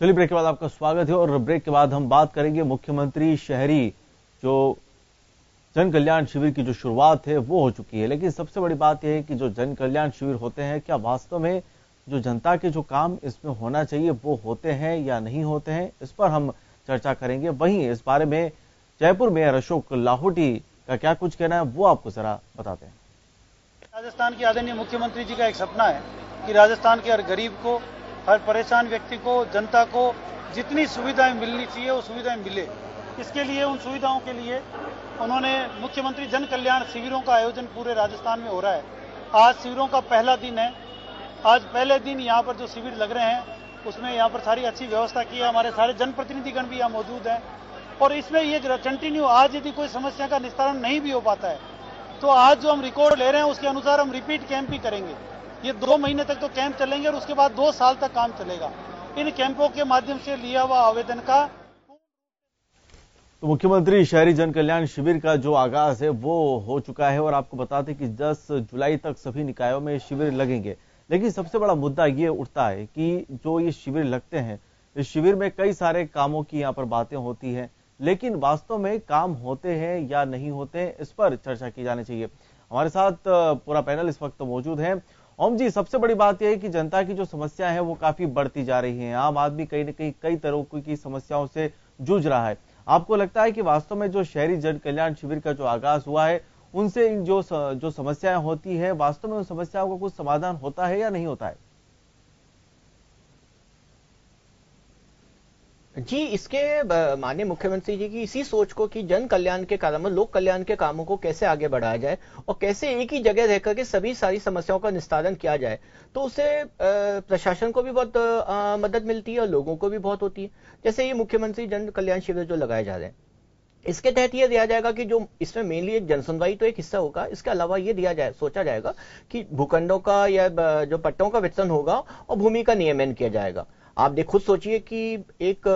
चलिए, ब्रेक के बाद आपका स्वागत है। और ब्रेक के बाद हम बात करेंगे मुख्यमंत्री शहरी जो जन कल्याण शिविर की जो शुरुआत है वो हो चुकी है, लेकिन सबसे बड़ी बात यह है कि जो जन कल्याण शिविर होते हैं, क्या वास्तव में जो जनता के जो काम इसमें होना चाहिए वो होते हैं या नहीं होते हैं, इस पर हम चर्चा करेंगे। वहीं इस बारे में जयपुर मेयर अशोक लाहोटी का क्या कुछ कहना है वो आपको जरा बताते हैं। राजस्थान के आदरणीय मुख्यमंत्री जी का एक सपना है कि राजस्थान के हर गरीब को, हर परेशान व्यक्ति को, जनता को जितनी सुविधाएं मिलनी चाहिए वो सुविधाएं मिले। इसके लिए, उन सुविधाओं के लिए उन्होंने मुख्यमंत्री जन कल्याण शिविरों का आयोजन पूरे राजस्थान में हो रहा है। आज शिविरों का पहला दिन है। आज पहले दिन यहाँ पर जो शिविर लग रहे हैं उसमें यहाँ पर सारी अच्छी व्यवस्था की है। हमारे सारे जनप्रतिनिधिगण भी यहाँ मौजूद हैं और इसमें ये कंटिन्यू, आज यदि कोई समस्या का निस्तारण नहीं भी हो पाता है तो आज जो हम रिकॉर्ड ले रहे हैं उसके अनुसार हम रिपीट कैंप भी करेंगे। ये 2 महीने तक तो कैंप चलेंगे और उसके बाद 2 साल तक काम चलेगा। इन कैंपों के माध्यम से लिया हुआ आवेदन का तो मुख्यमंत्री शहरी जन कल्याण शिविर का जो आगाज है वो हो चुका है और आपको बताते कि 10 जुलाई तक सभी निकायों में शिविर लगेंगे। लेकिन सबसे बड़ा मुद्दा ये उठता है कि जो ये शिविर लगते हैं, इस शिविर में कई सारे कामों की यहाँ पर बातें होती हैं, लेकिन वास्तव में काम होते हैं या नहीं होते हैं, इस पर चर्चा की जानी चाहिए। हमारे साथ पूरा पैनल इस वक्त मौजूद है। ओम जी, सबसे बड़ी बात यह है कि जनता की जो समस्या है वो काफी बढ़ती जा रही है। आम आदमी कहीं न कहीं कई तरह की समस्याओं से जूझ रहा है। आपको लगता है कि वास्तव में जो शहरी जन कल्याण शिविर का जो आगाज हुआ है उनसे इन जो समस्याएं होती है, वास्तव में उन समस्याओं का कुछ समाधान होता है या नहीं होता है? जी, इसके माननीय मुख्यमंत्री जी की इसी सोच को कि जन कल्याण के कामों, लोक कल्याण के कामों को कैसे आगे बढ़ाया जाए और कैसे एक ही जगह रहकर के सभी सारी समस्याओं का निस्तारण किया जाए, तो उससे प्रशासन को भी बहुत मदद मिलती है और लोगों को भी बहुत होती है। जैसे ये मुख्यमंत्री जन कल्याण शिविर जो लगाए जा रहे हैं, इसके तहत यह दिया जाएगा कि जो इसमें मेनली एक जनसुनवाई तो एक हिस्सा होगा, इसके अलावा ये दिया जाए, सोचा जाएगा कि भूखंडों का या जो पट्टों का वितरण होगा और भूमि का नियमन किया जाएगा। आप खुद सोचिए कि एक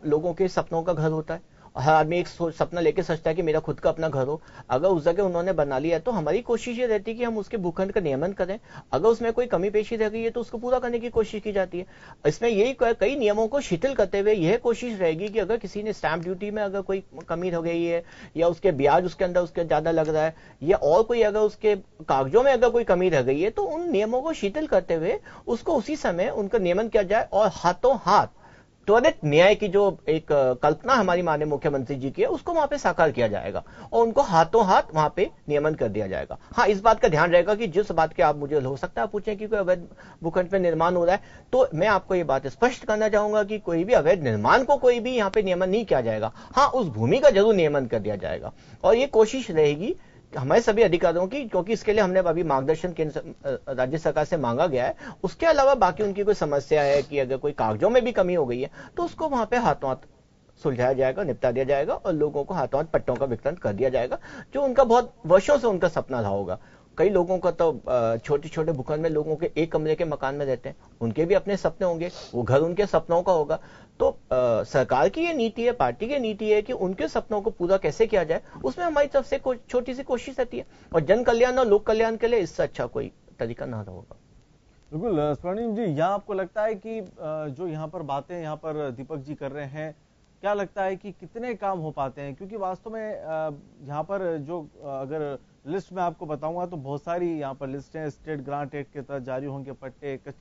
लोगों के सपनों का घर होता है, हर आदमी एक सपना लेके सोचता है कि मेरा खुद का अपना घर हो। अगर उस जगह उन्होंने बना लिया है तो हमारी कोशिश ये रहती है कि हम उसके भूखंड का नियमन करें। अगर उसमें कोई कमी पेशी रह गई है तो उसको पूरा करने की कोशिश की जाती है। इसमें यही कई नियमों को शिथिल करते हुए यह कोशिश रहेगी कि अगर किसी ने स्टैंप ड्यूटी में अगर कोई कमी हो गई है या उसके ब्याज उसके अंदर उसके ज्यादा लग रहा है या और कोई अगर उसके कागजों में अगर कोई कमी रह गई है तो उन नियमों को शिथिल करते हुए उसको उसी समय उनका नियमन किया जाए और हाथों हाथ त्वरित न्याय की जो एक कल्पना हमारी माननीय मुख्यमंत्री जी की है उसको वहां पे साकार किया जाएगा और उनको हाथों हाथ वहां पे नियमन कर दिया जाएगा। हाँ, इस बात का ध्यान रहेगा कि जिस बात के आप मुझे हो सकता है पूछें कि कोई अवैध भूखंड पे निर्माण हो रहा है, तो मैं आपको ये बात स्पष्ट करना चाहूंगा कि कोई भी अवैध निर्माण को कोई भी यहाँ पे नियमन नहीं किया जाएगा। हाँ, उस भूमि का जरूर नियमन कर दिया जाएगा और ये कोशिश रहेगी हमारे सभी अधिकारियों की, क्योंकि इसके लिए हमने अभी मार्गदर्शन केंद्र राज्य सरकार से मांगा गया है। उसके अलावा बाकी उनकी कोई समस्या है कि अगर कोई कागजों में भी कमी हो गई है तो उसको वहां पे हाथों हाथ सुलझाया जाएगा, निपटा दिया जाएगा और लोगों को हाथों हाथ पट्टों का वितरण कर दिया जाएगा, जो उनका बहुत वर्षों से उनका सपना रहा होगा। कई लोगों का तो छोटे छोटे भूखंड में लोगों के एक कमरे के मकान में रहते हैं, उनके भी अपने सपने होंगे, वो घर उनके सपनों का होगा। तो सरकार की ये नीति है, पार्टी की नीति है कि उनके सपनों को पूरा कैसे किया जाए, उसमें हमारी तरफ से छोटी सी कोशिश रहती है और जन कल्याण और लोक कल्याण के लिए इससे अच्छा कोई तरीका ना होगा। बिल्कुल स्वर्णिम जी, यहाँ आपको लगता है कि जो यहाँ पर बातें यहाँ पर दीपक जी कर रहे हैं, क्या लगता है कि कितने काम हो पाते हैं? क्योंकि वास्तव में यहाँ पर जो अगर लिस्ट में आपको बताऊंगा तो बहुत सारी यहाँ पर लिस्ट है। स्टेट ग्रांट एक्ट के तहत जारी होंगे पट्टे, कच्ची